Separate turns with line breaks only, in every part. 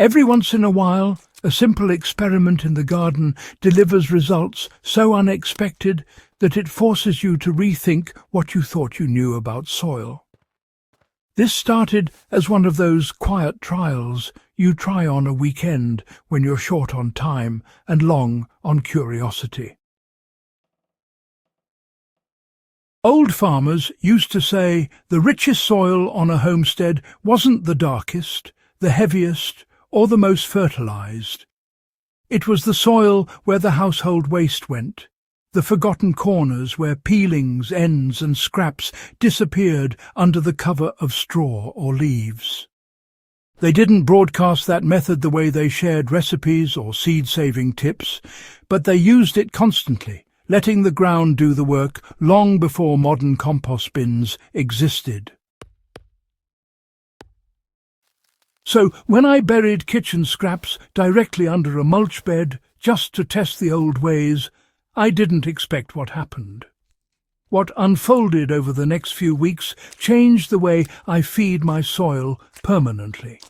Every once in a while, a simple experiment in the garden delivers results so unexpected that it forces you to rethink what you thought you knew about soil. This started as one of those quiet trials you try on a weekend when you're short on time and long on curiosity. Old farmers used to say the richest soil on a homestead wasn't the darkest, the heaviest, or the most fertilized. It was the soil where the household waste went, the forgotten corners where peelings, ends and scraps disappeared under the cover of straw or leaves. They didn't broadcast that method the way they shared recipes or seed-saving tips, but they used it constantly, letting the ground do the work long before modern compost bins existed. So when I buried kitchen scraps directly under a mulch bed just to test the old ways, I didn't expect what happened. What unfolded over the next few weeks changed the way I feed my soil permanently.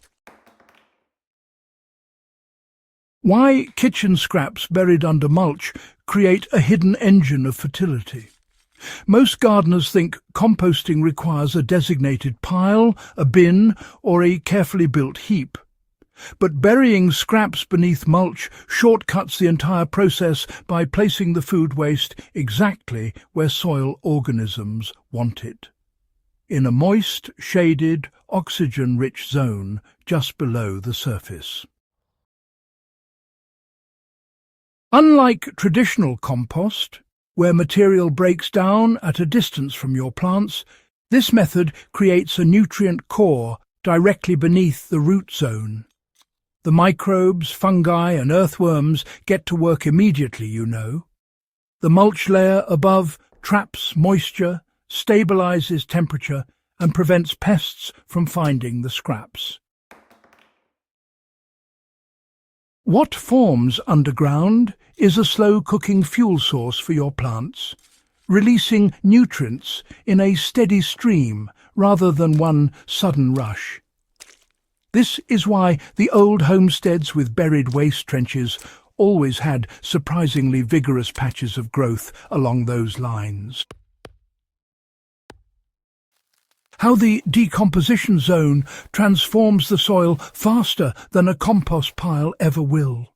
Why kitchen scraps buried under mulch create a hidden engine of fertility. Most gardeners think composting requires a designated pile, a bin, or a carefully built heap. But burying scraps beneath mulch shortcuts the entire process by placing the food waste exactly where soil organisms want it, in a moist, shaded, oxygen-rich zone just below the surface. Unlike traditional compost, where material breaks down at a distance from your plants, this method creates a nutrient core directly beneath the root zone. The microbes, fungi and earthworms get to work immediately, you know. The mulch layer above traps moisture, stabilizes temperature and prevents pests from finding the scraps. What forms underground is a slow-cooking fuel source for your plants, releasing nutrients in a steady stream rather than one sudden rush. This is why the old homesteads with buried waste trenches always had surprisingly vigorous patches of growth along those lines. How the decomposition zone transforms the soil faster than a compost pile ever will.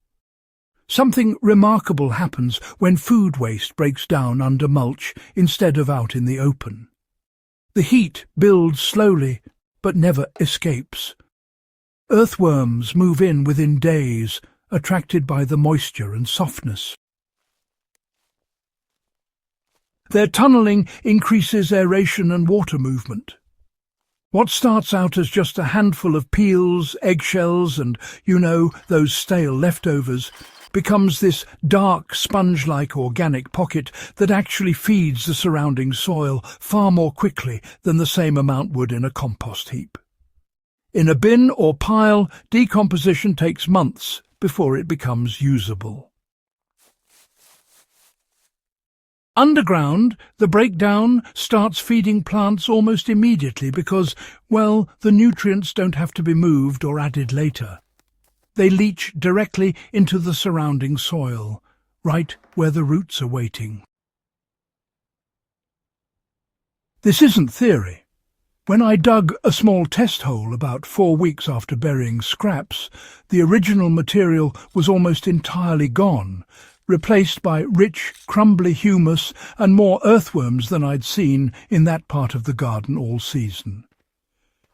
Something remarkable happens when food waste breaks down under mulch instead of out in the open. The heat builds slowly, but never escapes. Earthworms move in within days, attracted by the moisture and softness. Their tunneling increases aeration and water movement. What starts out as just a handful of peels, eggshells and, those stale leftovers, becomes this dark, sponge-like organic pocket that actually feeds the surrounding soil far more quickly than the same amount would in a compost heap. In a bin or pile, decomposition takes months before it becomes usable. Underground, the breakdown starts feeding plants almost immediately because, the nutrients don't have to be moved or added later. They leach directly into the surrounding soil, right where the roots are waiting. This isn't theory. When I dug a small test hole about 4 weeks after burying scraps, the original material was almost entirely gone, replaced by rich, crumbly humus and more earthworms than I'd seen in that part of the garden all season.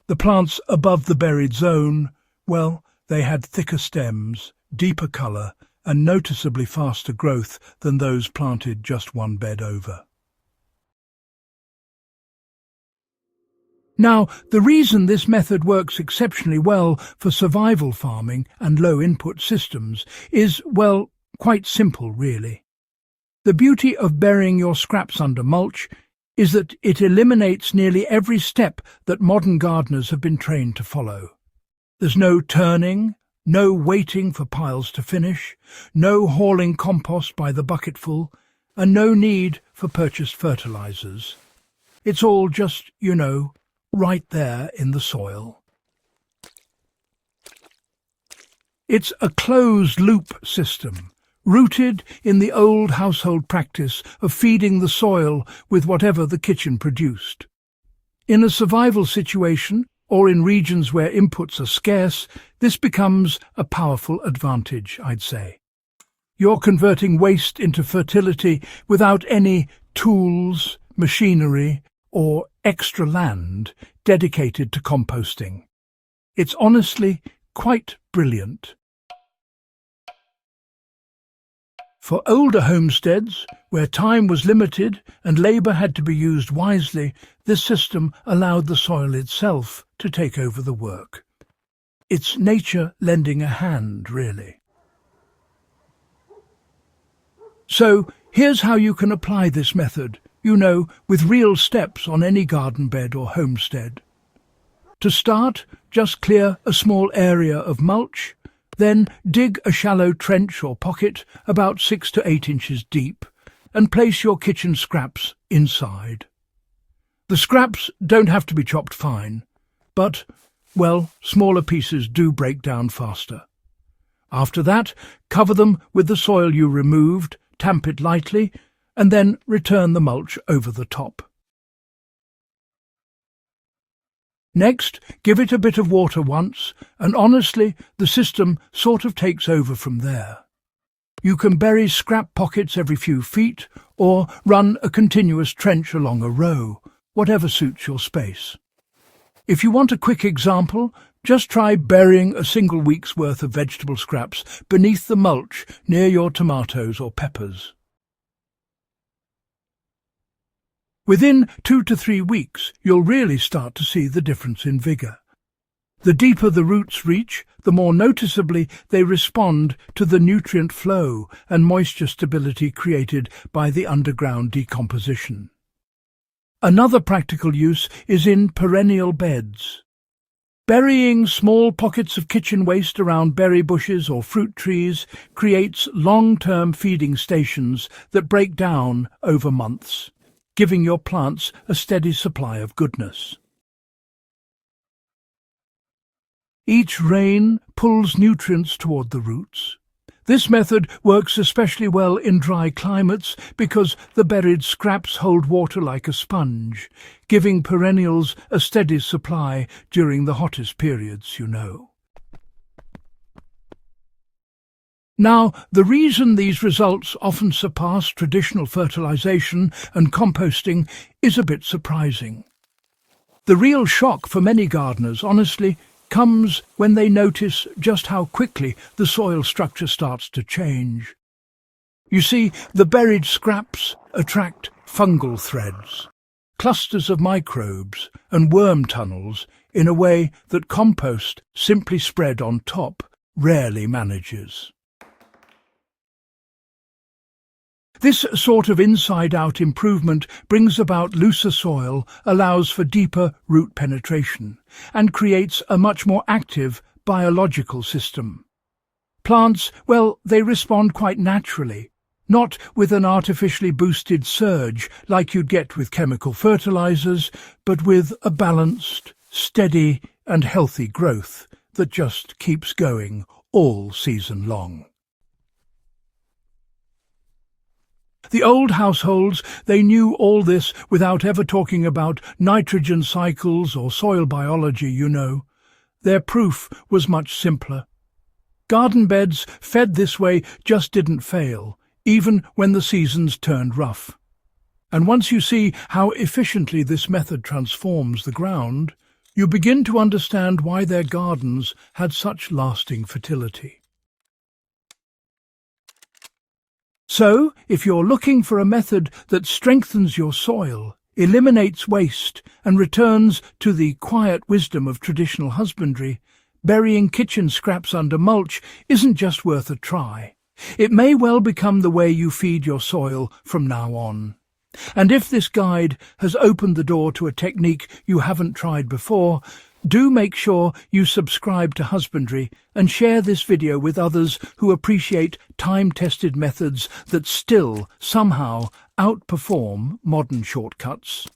The plants above the buried zone, they had thicker stems, deeper colour and noticeably faster growth than those planted just one bed over. Now, the reason this method works exceptionally well for survival farming and low-input systems is, quite simple, really. The beauty of burying your scraps under mulch is that it eliminates nearly every step that modern gardeners have been trained to follow. There's no turning, no waiting for piles to finish, no hauling compost by the bucketful, and no need for purchased fertilizers. It's all just, right there in the soil. It's a closed-loop system, rooted in the old household practice of feeding the soil with whatever the kitchen produced. In a survival situation, or in regions where inputs are scarce, this becomes a powerful advantage, I'd say. You're converting waste into fertility without any tools, machinery, or extra land dedicated to composting. It's honestly quite brilliant. For older homesteads, where time was limited and labour had to be used wisely, this system allowed the soil itself to take over the work. It's nature lending a hand, really. So, here's how you can apply this method, with real steps on any garden bed or homestead. To start, just clear a small area of mulch, then dig a shallow trench or pocket about 6 to 8 inches deep and place your kitchen scraps inside. The scraps don't have to be chopped fine, but, smaller pieces do break down faster. After that, cover them with the soil you removed, tamp it lightly, and then return the mulch over the top. Next, give it a bit of water once, and honestly, the system sort of takes over from there. You can bury scrap pockets every few feet, or run a continuous trench along a row, whatever suits your space. If you want a quick example, just try burying a single week's worth of vegetable scraps beneath the mulch near your tomatoes or peppers. Within 2 to 3 weeks, you'll really start to see the difference in vigour. The deeper the roots reach, the more noticeably they respond to the nutrient flow and moisture stability created by the underground decomposition. Another practical use is in perennial beds. Burying small pockets of kitchen waste around berry bushes or fruit trees creates long-term feeding stations that break down over months, giving your plants a steady supply of goodness. Each rain pulls nutrients toward the roots. This method works especially well in dry climates because the buried scraps hold water like a sponge, giving perennials a steady supply during the hottest periods, Now, the reason these results often surpass traditional fertilization and composting is a bit surprising. The real shock for many gardeners, honestly, comes when they notice just how quickly the soil structure starts to change. You see, the buried scraps attract fungal threads, clusters of microbes and worm tunnels in a way that compost, simply spread on top, rarely manages. This sort of inside-out improvement brings about looser soil, allows for deeper root penetration, and creates a much more active biological system. Plants, they respond quite naturally, not with an artificially boosted surge like you'd get with chemical fertilizers, but with a balanced, steady and healthy growth that just keeps going all season long. The old households, they knew all this without ever talking about nitrogen cycles or soil biology, Their proof was much simpler. Garden beds fed this way just didn't fail, even when the seasons turned rough. And once you see how efficiently this method transforms the ground, you begin to understand why their gardens had such lasting fertility. So, if you're looking for a method that strengthens your soil, eliminates waste, and returns to the quiet wisdom of traditional husbandry, burying kitchen scraps under mulch isn't just worth a try. It may well become the way you feed your soil from now on. And if this guide has opened the door to a technique you haven't tried before, do make sure you subscribe to Husbandry and share this video with others who appreciate time-tested methods that still, somehow, outperform modern shortcuts.